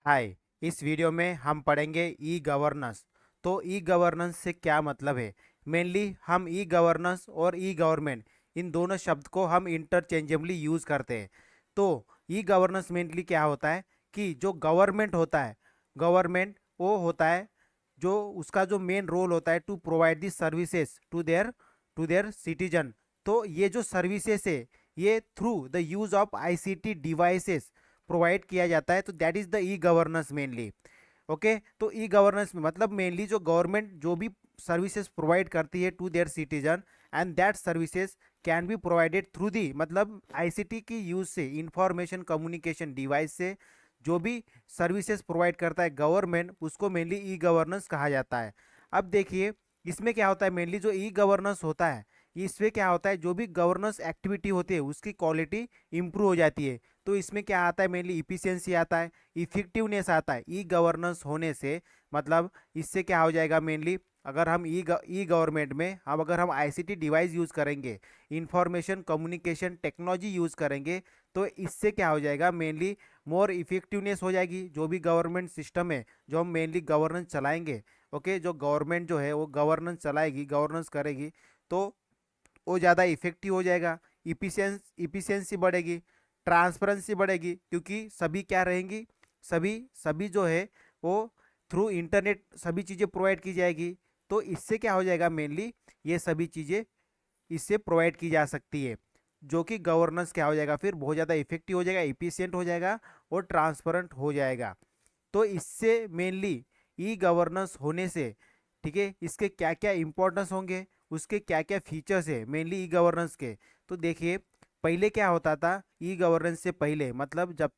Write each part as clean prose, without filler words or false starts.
हाय। इस वीडियो में हम पढ़ेंगे ई गवर्नेंस। तो ई गवर्नेंस से क्या मतलब है? मेनली हम ई गवर्नेंस और ई गवर्नमेंट, इन दोनों शब्द को हम इंटरचेंजेबली यूज़ करते हैं। तो ई गवर्नेंस मेनली क्या होता है कि जो गवर्नमेंट होता है, गवर्नमेंट वो होता है जो उसका जो मेन रोल होता है to provide the services to their citizen. तो ये जो सर्विसेज है ये through the use of ICT devices provide किया जाता है। तो that is the e governance mainly. Okay, तो ई गवर्नेंस में मतलब मेनली जो गवर्नमेंट जो भी सर्विसेज प्रोवाइड करती है to their citizen, and that services can be provided through the मतलब आईसीटी की यूज से, इंफॉर्मेशन कम्युनिकेशन डिवाइस से जो भी सर्विसेज प्रोवाइड करता है गवर्नमेंट, उसको मेनली ई गवर्नेंस कहा जाता है। अब देखिए इसमें क्या होता है, मेनली जो ई गवर्नेंस होता है इसमें क्या होता है, जो भी गवर्नेंस एक्टिविटी होती है उसकी क्वालिटी इंप्रूव हो जाती है। तो इसमें क्या आता है, मेनली इफिशियंसी आता है, इफेक्टिवनेस आता है। ई गवर्नेंस होने से मतलब इससे क्या हो जाएगा, मेनली अगर हम ई गवर्नमेंट में अगर हम आईसीटी डिवाइस यूज़ करेंगे, इंफॉर्मेशन कम्युनिकेशन टेक्नोलॉजी यूज़ करेंगे, तो इससे क्या हो जाएगा, मेनली मोर इफेक्टिवनेस हो जाएगी। जो भी गवर्नमेंट सिस्टम है जो हम मेनली गवर्नेंस चलाएंगे, ओके, जो गवर्नमेंट जो है वो गवर्नेंस चलाएगी, गवर्नेंस करेगी, तो वो ज़्यादा इफेक्टिव हो जाएगा। इफिशियंसी बढ़ेगी, ट्रांसपेरेंसी बढ़ेगी, क्योंकि सभी क्या रहेंगी, सभी सभी जो है वो थ्रू इंटरनेट सभी चीज़ें प्रोवाइड की जाएगी। तो इससे क्या हो जाएगा, मेनली ये सभी चीज़ें इससे प्रोवाइड की जा सकती है, जो कि गवर्नेंस क्या हो जाएगा, फिर बहुत ज़्यादा इफेक्टिव हो जाएगा, इफिशियंट हो जाएगा और ट्रांसपेरेंट हो जाएगा। तो इससे मेनली ई गवर्नेंस होने से, ठीक है, इसके क्या क्या इंपॉर्टेंस होंगे, उसके क्या क्या फीचर्स है मेनली ई गवर्नेंस के। तो देखिए पहले क्या होता था, ई गवर्नेंस से पहले मतलब जब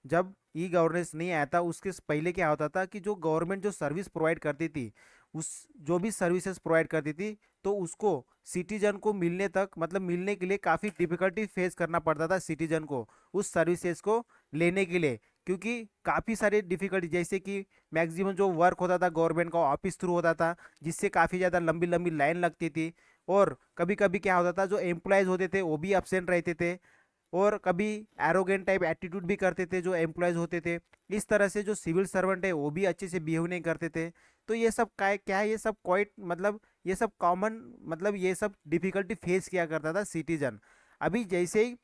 जब ई गवर्नेंस नहीं आया था उसके पहले क्या होता था कि जो गवर्नमेंट जो सर्विस प्रोवाइड करती थी, उस जो भी सर्विसेज प्रोवाइड करती थी, तो उसको सिटीजन को मिलने तक मतलब मिलने के लिए काफ़ी डिफिकल्टी फेस करना पड़ता था सिटीजन को उस सर्विसेज को लेने के लिए। क्योंकि काफ़ी सारे डिफिकल्टी, जैसे कि मैक्सिमम जो वर्क होता था गवर्नमेंट का ऑफिस थ्रू होता था, जिससे काफ़ी ज़्यादा लंबी लंबी लाइन लगती थी। और कभी कभी क्या होता था, जो एम्प्लॉयज़ होते थे वो भी अपसेंट रहते थे, और कभी एरोगेंट टाइप एटीट्यूड भी करते थे जो एम्प्लॉयज़ होते थे। इस तरह से जो सिविल सर्वेंट है वो भी अच्छे से बिहेव नहीं करते थे। तो ये सब क्या है, ये सब क्वाइट मतलब ये सब कॉमन मतलब ये सब डिफिकल्टी फेस किया करता था सिटीजन। अभी जैसे ही,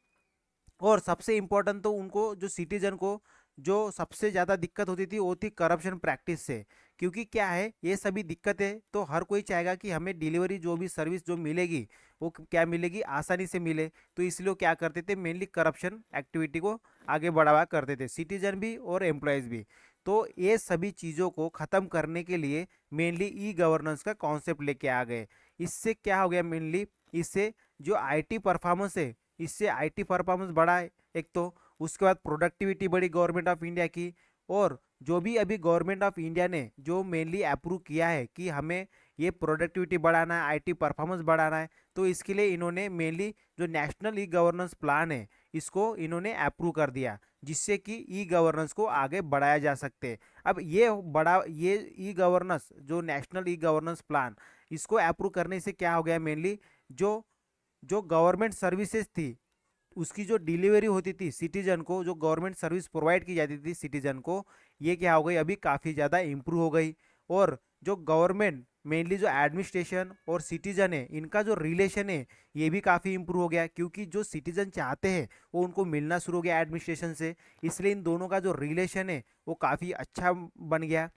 और सबसे इम्पोर्टेंट तो उनको जो सिटीजन को जो सबसे ज़्यादा दिक्कत होती थी वो थी करप्शन प्रैक्टिस से। क्योंकि क्या है, ये सभी दिक्कतें तो हर कोई चाहेगा कि हमें डिलीवरी जो भी सर्विस जो मिलेगी वो क्या मिलेगी, आसानी से मिले। तो इसलिए वो क्या करते थे, मेनली करप्शन एक्टिविटी को आगे बढ़ावा करते थे, सिटीजन भी और एम्प्लॉयज़ भी। तो ये सभी चीज़ों को ख़त्म करने के लिए मेनली ई गवर्नेंस का कॉन्सेप्ट लेके आ गए। इससे क्या हो गया, मेनली इससे जो आईटी परफॉर्मेंस है, इससे आईटी परफॉर्मेंस बढ़ा है एक तो, उसके बाद प्रोडक्टिविटी बढ़ी गवर्नमेंट ऑफ इंडिया की। और जो भी अभी गवर्नमेंट ऑफ इंडिया ने जो मेनली अप्रूव किया है कि हमें ये प्रोडक्टिविटी बढ़ाना है, आईटी परफॉर्मेंस बढ़ाना है, तो इसके लिए इन्होंने मेनली जो नेशनल ई गवर्नेंस प्लान है इसको इन्होंने अप्रूव कर दिया, जिससे कि ई गवर्नेंस को आगे बढ़ाया जा सकते। अब ये ई गवर्नेंस जो नेशनल ई गवर्नेंस प्लान, इसको अप्रूव करने से क्या हो गया, मेनली जो जो गवर्नमेंट सर्विसेज थी उसकी जो डिलीवरी होती थी सिटीजन को, जो गवर्नमेंट सर्विस प्रोवाइड की जाती थी सिटीजन को, ये क्या हो गई, अभी काफ़ी ज़्यादा इम्प्रूव हो गई। और जो गवर्नमेंट मेनली जो एडमिनिस्ट्रेशन और सिटीजन है इनका जो रिलेशन है ये भी काफ़ी इम्प्रूव हो गया, क्योंकि जो सिटीजन चाहते हैं वो उनको मिलना शुरू हो गया एडमिनिस्ट्रेशन से। इसलिए इन दोनों का जो रिलेशन है वो काफ़ी अच्छा बन गया।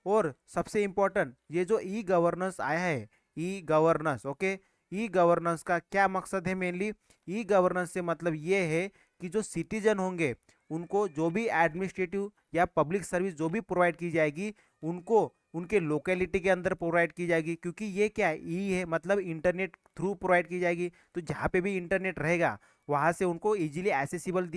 और सबसे इम्पोर्टेंट ये जो ई गवर्नेंस आया है, e governance, okay, e governance का क्या मकसद है, मेनली ई गवर्नेंस से मतलब ये है कि जो सिटीजन होंगे उनको जो भी एडमिनिस्ट्रेटिव या पब्लिक सर्विस जो भी प्रोवाइड की जाएगी उनको उनके लोकेलिटी के अंदर प्रोवाइड की जाएगी। क्योंकि ये क्या है, ई है मतलब इंटरनेट थ्रू प्रोवाइड की जाएगी, तो जहाँ पे भी इंटरनेट रहेगा वहाँ से उनको इजीली एसेसिबल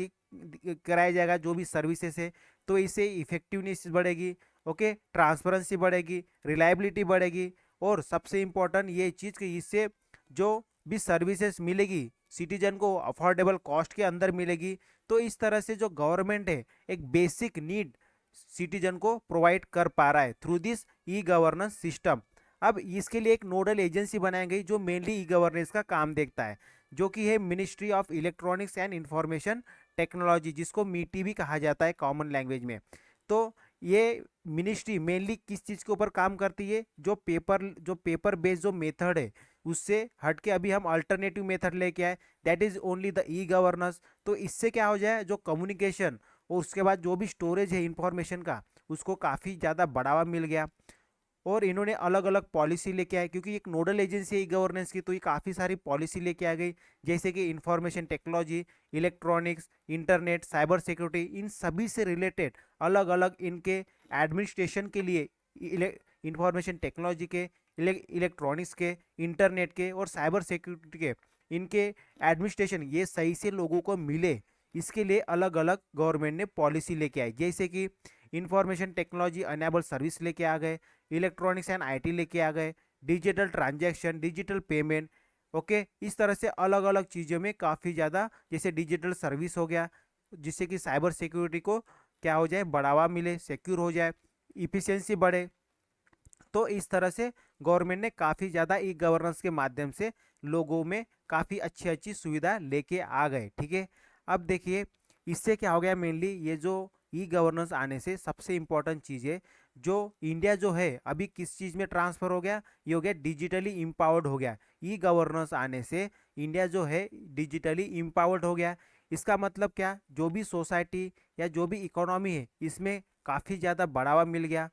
कराया जाएगा जो भी सर्विसेज है। तो इससे इफेक्टिवनेस बढ़ेगी, ओके, ट्रांसपेरेंसी बढ़ेगी, रिलायबिलिटी बढ़ेगी। और सबसे इम्पोर्टेंट ये चीज़ कि इससे जो भी सर्विसेज मिलेगी सिटीजन को अफोर्डेबल कॉस्ट के अंदर मिलेगी। तो इस तरह से जो गवर्नमेंट है एक बेसिक नीड सिटीजन को प्रोवाइड कर पा रहा है through this e governance system. अब इसके लिए एक नोडल एजेंसी बनाई गई जो मेनली ई गवर्नेंस का काम देखता है, जो कि है ministry of electronics and information technology, जिसको मीटी भी कहा जाता है कॉमन लैंग्वेज में। तो ये मिनिस्ट्री मेनली किस चीज़ के ऊपर काम करती है, जो पेपर बेस्ड जो मेथड है उससे हट के अभी हम अल्टरनेटिव मेथड लेके आए, that is only the e governance. तो इससे क्या हो जाए, जो कम्युनिकेशन और उसके बाद जो भी स्टोरेज है इंफॉर्मेशन का, उसको काफ़ी ज़्यादा बढ़ावा मिल गया। और इन्होंने अलग अलग पॉलिसी लेके आए, क्योंकि एक नोडल एजेंसी है ई गवर्नेंस की, तो ये काफ़ी सारी पॉलिसी लेके आ गई, जैसे कि information technology, electronics, internet, cyber security, इन सभी से रिलेटेड अलग अलग इनके एडमिनिस्ट्रेशन के लिए इंफॉर्मेशन टेक्नोलॉजी के, इलेक्ट्रॉनिक्स के, इंटरनेट के और साइबर सिक्योरिटी के, इनके एडमिनिस्ट्रेशन ये सही से लोगों को मिले, इसके लिए अलग अलग गवर्नमेंट ने पॉलिसी लेके आई। जैसे कि इंफॉर्मेशन टेक्नोलॉजी अनेबल सर्विस लेके आ गए, इलेक्ट्रॉनिक्स एंड आईटी लेके आ गए, digital transaction, digital payment, okay. इस तरह से अलग अलग चीज़ों में काफ़ी ज़्यादा, जैसे डिजिटल सर्विस हो गया, जिससे कि साइबर सिक्योरिटी को क्या हो जाए, बढ़ावा मिले, सिक्योर हो जाए, इफिशियंसी बढ़े। तो इस तरह से गवर्नमेंट ने काफ़ी ज़्यादा ई गवर्नेंस के माध्यम से लोगों में काफ़ी अच्छी अच्छी सुविधा लेके आ गए, ठीक है। अब देखिए इससे क्या हो गया, मेनली ये जो ई गवर्नेंस आने से सबसे इम्पोर्टेंट चीज़ है, जो इंडिया जो है अभी किस चीज़ में ट्रांसफ़र हो गया, ये हो गया डिजिटली इम्पावर्ड हो गया। ई गवर्नेंस आने से इंडिया जो है डिजिटली इम्पावर्ड हो गया। इसका मतलब क्या, जो भी सोसाइटी या जो भी इकोनॉमी है इसमें काफ़ी ज़्यादा बढ़ावा मिल गया।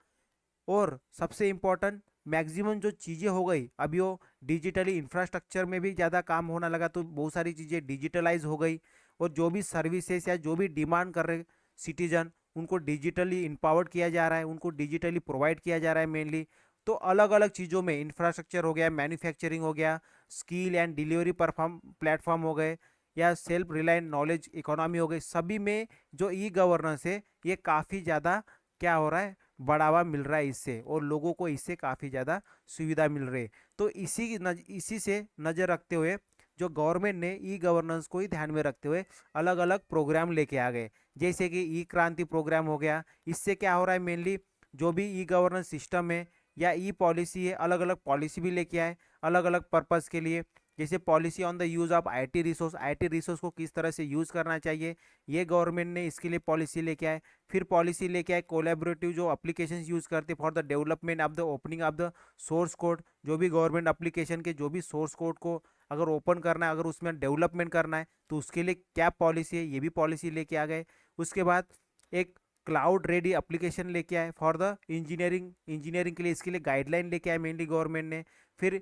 और सबसे इम्पोर्टेंट, मैक्सिमम जो चीज़ें हो गई अभी वो डिजिटली, इंफ्रास्ट्रक्चर में भी ज़्यादा काम होना लगा, तो बहुत सारी चीज़ें डिजिटलाइज हो गई। और जो भी सर्विसेज या जो भी डिमांड कर रहे सिटीजन, उनको डिजिटली इम्पावर्ड किया जा रहा है, उनको डिजिटली प्रोवाइड किया जा रहा है मेनली। तो अलग अलग चीज़ों में इंफ्रास्ट्रक्चर हो गया, मैन्युफैक्चरिंग हो गया, skill and delivery perform platform हो गए, या सेल्फ रिलायंट नॉलेज इकोनॉमी हो गई, सभी में जो ई गवर्नेंस है ये काफ़ी ज़्यादा क्या हो रहा है, बढ़ावा मिल रहा है इससे, और लोगों को इससे काफ़ी ज़्यादा सुविधा मिल रही है। तो इसी से नज़र रखते हुए जो गवर्नमेंट ने ई गवर्नेंस को ही ध्यान में रखते हुए अलग अलग प्रोग्राम लेके आ गए, जैसे कि ई क्रांति प्रोग्राम हो गया। इससे क्या हो रहा है, मेनली जो भी ई गवर्नेंस सिस्टम है या ई पॉलिसी है, अलग अलग पॉलिसी भी लेके आए अलग अलग पर्पज़ के लिए। जैसे policy on the use of IT resource को किस तरह से यूज़ करना चाहिए, ये गवर्नमेंट ने इसके लिए पॉलिसी लेके आए। फिर पॉलिसी लेके आए कोलैबोरेटिव जो एप्लीकेशंस यूज़ करते for the development of the opening of the source code, जो भी गवर्नमेंट एप्लीकेशन के जो भी सोर्स कोड को अगर ओपन करना है, अगर उसमें डेवलपमेंट करना है, तो उसके लिए क्या पॉलिसी है, ये भी पॉलिसी लेके आ गए। उसके बाद एक क्लाउड रेडी एप्लीकेशन लेके आए फॉर द इंजीनियरिंग के लिए, इसके लिए गाइडलाइन लेके आए मेनली गवर्नमेंट ने। फिर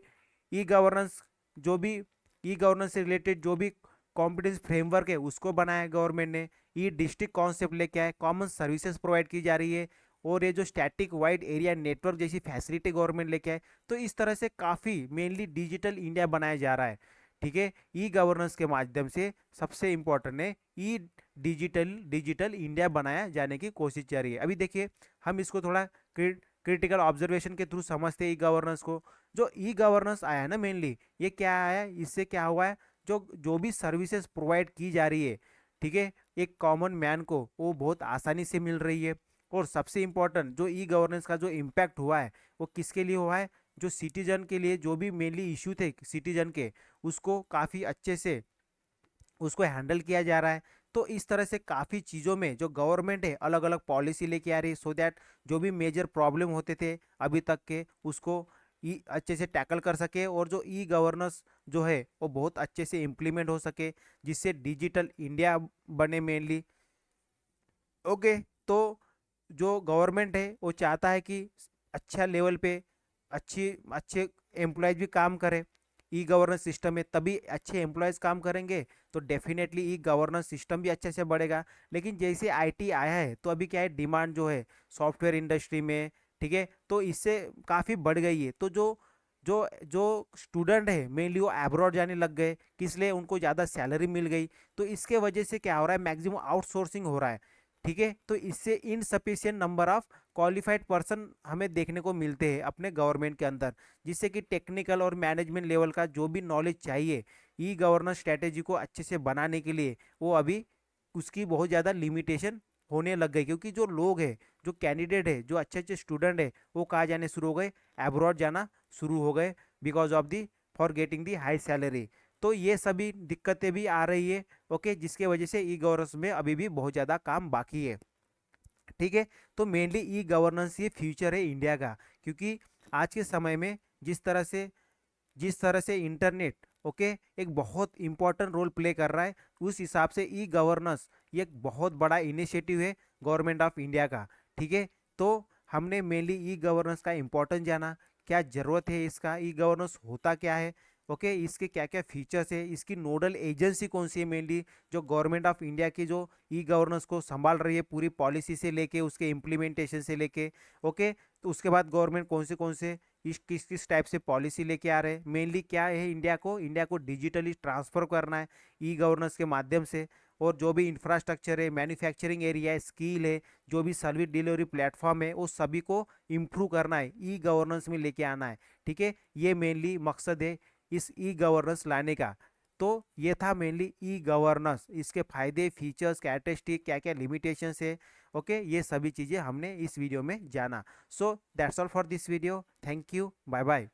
ई गवर्नेंस, जो भी ई गवर्नेंस से रिलेटेड जो भी कॉम्पिटेंस फ्रेमवर्क है उसको बनाया गवर्नमेंट ने। ये डिस्ट्रिक्ट कॉन्सेप्ट लेके आए, कॉमन सर्विसेज प्रोवाइड की जा रही है, और ये जो स्टैटिक वाइड एरिया नेटवर्क जैसी फैसिलिटी गवर्नमेंट लेके आए। तो इस तरह से काफ़ी मेनली डिजिटल इंडिया बनाया जा रहा है, ठीक है। ई गवर्नेंस के माध्यम से सबसे इम्पोर्टेंट है ई डिजिटल इंडिया बनाया जाने की कोशिश जा रही है। अभी देखिए हम इसको थोड़ा क्रिटिकल ऑब्जर्वेशन के थ्रू समझते हैं ई गवर्नेंस को। जो ई गवर्नेंस आया है ना, मेनली ये क्या आया है, इससे क्या हुआ है, जो जो भी सर्विसेज प्रोवाइड की जा रही है, ठीक है, एक कॉमन मैन को वो बहुत आसानी से मिल रही है। और सबसे इम्पोर्टेंट, जो ई गवर्नेंस का जो इम्पैक्ट हुआ है वो किसके लिए हुआ है, जो सिटीजन के लिए, जो भी मेनली इशू थे सिटीजन के, उसको काफ़ी अच्छे से उसको हैंडल किया जा रहा है। तो इस तरह से काफ़ी चीज़ों में जो गवर्नमेंट है अलग अलग पॉलिसी लेके आ रही है, सो दैट जो भी मेजर प्रॉब्लम होते थे अभी तक के, उसको ई अच्छे से टैकल कर सके, और जो ई गवर्नेंस जो है वो बहुत अच्छे से इम्प्लीमेंट हो सके, जिससे डिजिटल इंडिया बने मेनली, ओके। तो जो गवर्नमेंट है वो चाहता है कि अच्छा लेवल पे अच्छी अच्छे एम्प्लॉयज़ भी काम करें ई गवर्नेंस सिस्टम में, तभी अच्छे एम्प्लॉयज़ काम करेंगे, तो डेफिनेटली ई गवर्नेंस सिस्टम भी अच्छे से बढ़ेगा। लेकिन जैसे आईटी आया है तो अभी क्या है, डिमांड जो है सॉफ्टवेयर इंडस्ट्री में, ठीक है, तो इससे काफ़ी बढ़ गई है। तो जो जो जो स्टूडेंट है मेनली वो एब्रॉड जाने लग गए, किस लिए, उनको ज़्यादा सैलरी मिल गई। तो इसके वजह से क्या हो रहा है, मैक्सिमम आउटसोर्सिंग हो रहा है, ठीक है। तो इससे insufficient number of qualified person हमें देखने को मिलते हैं अपने गवर्नमेंट के अंदर, जिससे कि टेक्निकल और मैनेजमेंट लेवल का जो भी नॉलेज चाहिए ई गवर्नेंस स्ट्रैटेजी को अच्छे से बनाने के लिए, वो अभी उसकी बहुत ज़्यादा लिमिटेशन होने लग गई। क्योंकि जो लोग हैं, जो कैंडिडेट है, जो अच्छे अच्छे स्टूडेंट है, वो कहाँ जाने शुरू हो गए, एब्रॉड जाना शुरू हो गए, because of the for getting the high salary. तो ये सभी दिक्कतें भी आ रही है, ओके, जिसके वजह से ई गवर्नेंस में अभी भी बहुत ज़्यादा काम बाकी है, ठीक है। तो मेनली ई गवर्नेंस ये फ्यूचर है इंडिया का, क्योंकि आज के समय में जिस तरह से इंटरनेट ओके एक बहुत इंपॉर्टेंट रोल प्ले कर रहा है, उस हिसाब से ई गवर्नेंस ये एक बहुत बड़ा इनिशिएटिव है गवर्नमेंट ऑफ इंडिया का। ठीक है। तो हमने मेनली ई गवर्नेंस का इम्पोर्टेंस जाना, क्या ज़रूरत है इसका, ई गवर्नेंस होता क्या है, ओके इसके क्या क्या फीचर्स है, इसकी नोडल एजेंसी कौन सी है मेनली जो गवर्नमेंट ऑफ इंडिया की जो ई गवर्नेंस को संभाल रही है पूरी पॉलिसी से लेके उसके इम्प्लीमेंटेशन से लेके। ओके। तो उसके बाद गवर्नमेंट कौन से इस किस टाइप से पॉलिसी लेके आ रहे हैं, मेनली क्या है इंडिया को डिजिटली ट्रांसफर करना है ई गवर्नेंस के माध्यम से। और जो भी इंफ्रास्ट्रक्चर है, मैन्युफैक्चरिंग एरिया है, स्किल है, जो भी सर्विस डिलीवरी प्लेटफॉर्म है, वो सभी को इम्प्रूव करना है, ई गवर्नेंस में लेके आना है। ठीक है। ये मेनली मकसद है इस ई गवर्नेंस लाने का। तो ये था मेनली ई गवर्नेंस, इसके फायदे, फीचर्स, कैरेक्टरिस्टिक, क्या क्या लिमिटेशंस है। ओके ये सभी चीज़ें हमने इस वीडियो में जाना। So that's all for this video. Thank you. Bye bye.